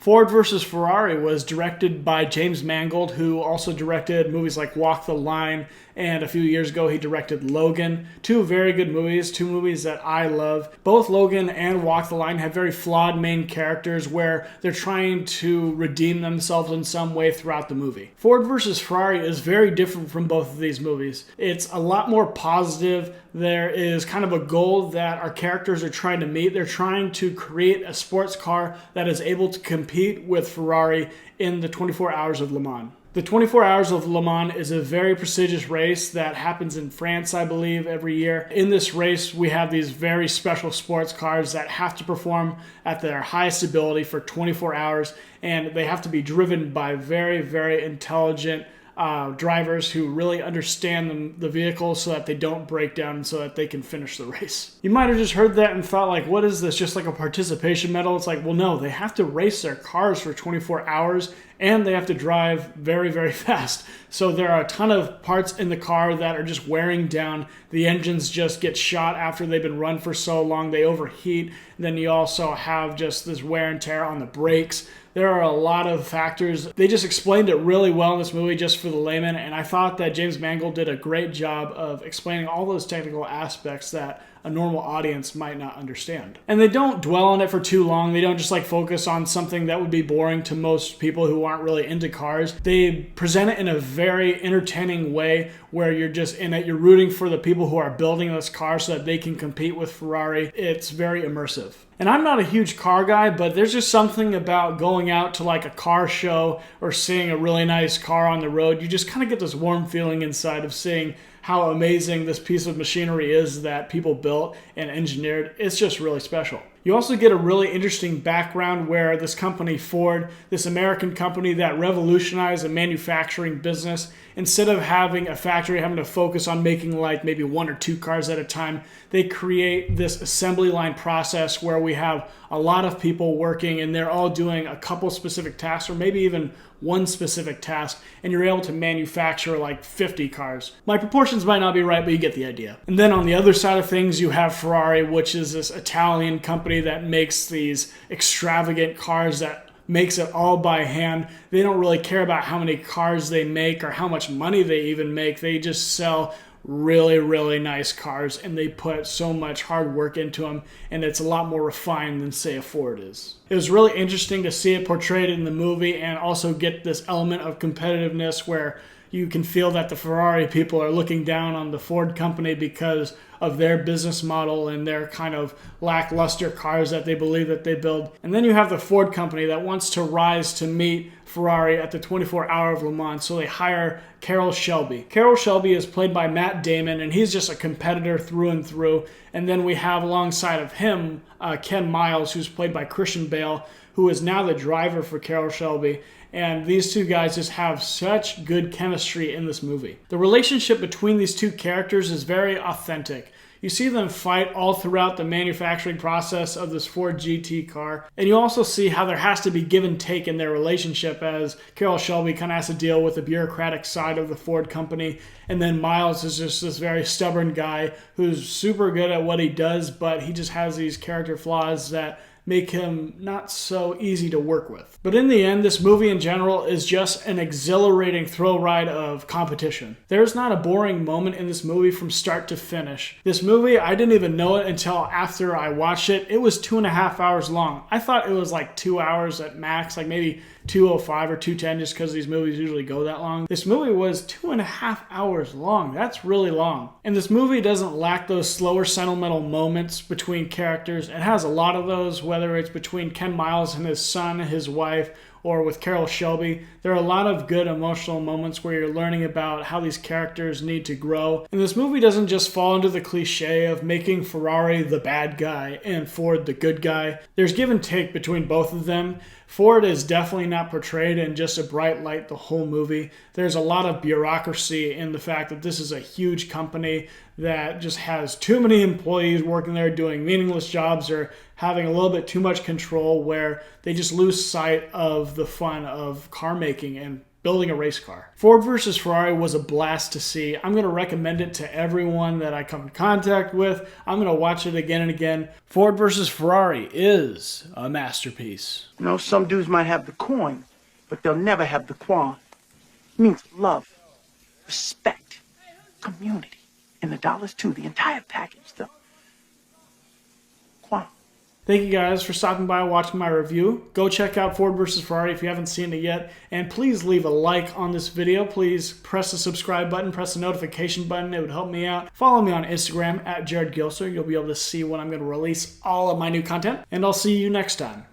Ford versus Ferrari was directed by James Mangold, who also directed movies like Walk the Line, and a few years ago he directed Logan. Two very good movies, two movies that I love. Both Logan and Walk the Line have very flawed main characters where they're trying to redeem themselves in some way throughout the movie. Ford versus Ferrari is very different from both of these movies. It's a lot more positive. There is kind of a goal that our characters are trying to meet. They're trying to create a sports car that is able to compete with Ferrari in the 24 Hours of Le Mans. The 24 Hours of Le Mans is a very prestigious race that happens in France, I believe, every year. In this race, we have these very special sports cars that have to perform at their highest ability for 24 hours, and they have to be driven by very, very intelligent drivers who really understand the vehicle so that they don't break down so that they can finish the race. You might have just heard that and thought, like, what is this, just like a participation medal? It's like, well, no, they have to race their cars for 24 hours and they have to drive very, very fast. So there are a ton of parts in the car that are just wearing down. The engines just get shot after they've been run for so long. They overheat. Then you also have just this wear and tear on the brakes. There are a lot of factors. They just explained it really well in this movie just for the layman, and I thought that James Mangold did a great job of explaining all those technical aspects that a normal audience might not understand. And they don't dwell on it for too long. They don't just like focus on something that would be boring to most people who aren't really into cars. They present it in a very entertaining way where you're just in it. You're rooting for the people who are building this car so that they can compete with Ferrari. It's very immersive. And I'm not a huge car guy, but there's just something about going out to like a car show or seeing a really nice car on the road. You just kind of get this warm feeling inside of seeing how amazing this piece of machinery is that people built and engineered. It's just really special. You also get a really interesting background where this company, Ford, this American company that revolutionized the manufacturing business, instead of having a factory having to focus on making like maybe one or two cars at a time, they create this assembly line process where we have a lot of people working and they're all doing a couple specific tasks or maybe even one specific task, and you're able to manufacture like 50 cars. My proportions might not be right, but you get the idea. And then on the other side of things, you have Ferrari, which is this Italian company that makes these extravagant cars that makes it all by hand. They don't really care about how many cars they make or how much money they even make. They just sell really, really nice cars, and they put so much hard work into them, and it's a lot more refined than, say, a Ford is. It was really interesting to see it portrayed in the movie and also get this element of competitiveness where you can feel that the Ferrari people are looking down on the Ford company because of their business model and their kind of lackluster cars that they believe that they build. And then you have the Ford company that wants to rise to meet Ferrari at the 24 Hour of Le Mans, so they hire Carroll Shelby. Carroll Shelby is played by Matt Damon, and he's just a competitor through and through. And then we have alongside of him Ken Miles, who's played by Christian Bale, who is now the driver for Carroll Shelby. And these two guys just have such good chemistry in this movie. The relationship between these two characters is very authentic. You see them fight all throughout the manufacturing process of this Ford GT car. And you also see how there has to be give and take in their relationship as Carroll Shelby kind of has to deal with the bureaucratic side of the Ford company. And then Miles is just this very stubborn guy who's super good at what he does, but he just has these character flaws that make him not so easy to work with. But in the end, this movie in general is just an exhilarating thrill ride of competition. There's not a boring moment in this movie from start to finish. This movie, I didn't even know it until after I watched it. It was 2.5 hours long. I thought it was like 2 hours at max, like maybe 2:05 or 2:10 just because these movies usually go that long. This movie was 2.5 hours long. That's really long. And this movie doesn't lack those slower sentimental moments between characters. It has a lot of those, whether it's between Ken Miles and his son, his wife, or with Carroll Shelby. There are a lot of good emotional moments where you're learning about how these characters need to grow. And this movie doesn't just fall into the cliche of making Ferrari the bad guy and Ford the good guy. There's give and take between both of them. Ford is definitely not portrayed in just a bright light the whole movie. There's a lot of bureaucracy in the fact that this is a huge company that just has too many employees working there doing meaningless jobs or having a little bit too much control where they just lose sight of the fun of car making and building a race car. Ford versus Ferrari was a blast to see. I'm going to recommend it to everyone that I come in contact with. I'm going to watch it again and again. Ford versus Ferrari is a masterpiece. You know, some dudes might have the coin, but they'll never have the quan. It means love, respect, community, and the dollars too, the entire package, though. Quan. Thank you guys for stopping by and watching my review. Go check out Ford vs. Ferrari if you haven't seen it yet. And please leave a like on this video. Please press the subscribe button, press the notification button. It would help me out. Follow me on Instagram at Jared Gilser. You'll be able to see when I'm going to release all of my new content. And I'll see you next time.